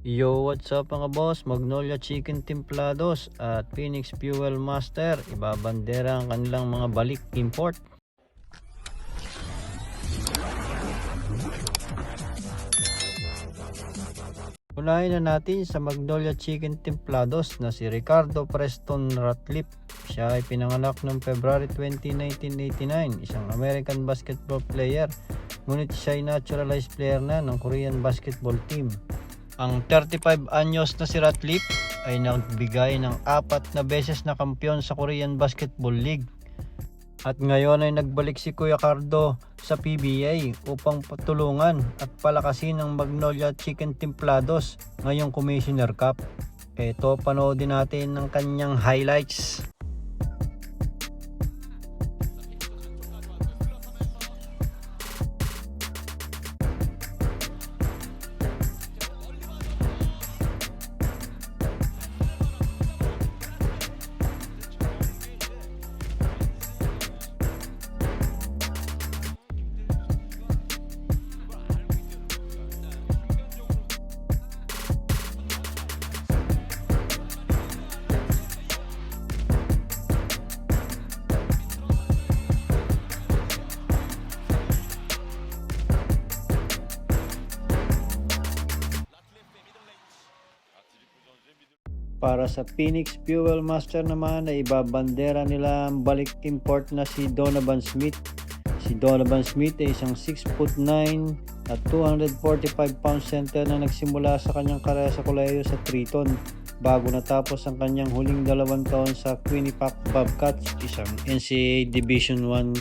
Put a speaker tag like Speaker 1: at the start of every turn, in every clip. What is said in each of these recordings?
Speaker 1: Yo, what's up mga boss? Magnolia Chicken Templados at Phoenix Fuel Master ibabandera ang kanilang mga balik import. Unahin na natin sa Magnolia Chicken Templados na si Ricardo Preston Ratliff. Siya ay pinanganak noong February 20, 1989, isang American basketball player. Ngunit siya ay naturalized player na ng Korean basketball team. Ang 35 anyos na si Ratliff ay nagbigay ng 4 na beses na kampiyon sa Korean Basketball League. At ngayon ay nagbalik si Kuya Cardo sa PBA upang patulungan at palakasin ang Magnolia Chicken Templados ngayong Commissioner Cup. Ito, panoodin natin ang kanyang highlights. Para sa Phoenix Fuel Master naman ay ibabandera nila ang balik import na si Donovan Smith. Si Donovan Smith ay isang 6'9" at 245 pound center na nagsimula sa kanyang karera sa kolehiyo sa Triton bago natapos ang kanyang huling 2 taon sa Quinnipiac Bobcats, isang NCAA Division I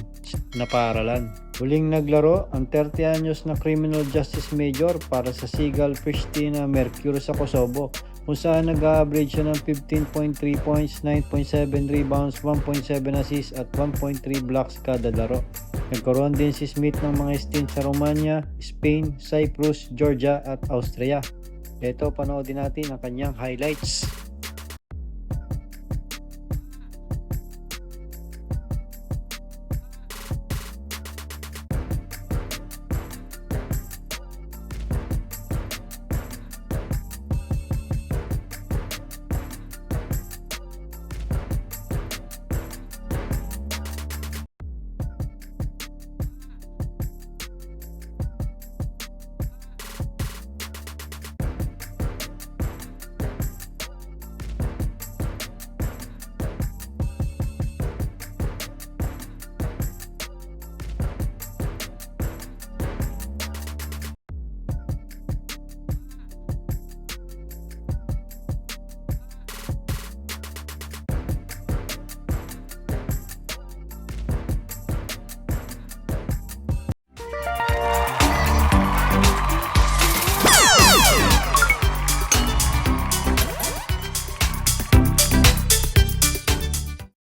Speaker 1: na paaralan. Huling naglaro ang 30 anyos na criminal justice major para sa Seagull Pristina Mercury sa Kosovo, kung saan nag-average siya ng 15.3 points, 9.7 rebounds, 1.7 assists at 1.3 blocks kada laro. Nagkaroon din si Smith ng mga stint sa Romania, Spain, Cyprus, Georgia at Austria. Ito, panoodin natin ang kanyang highlights.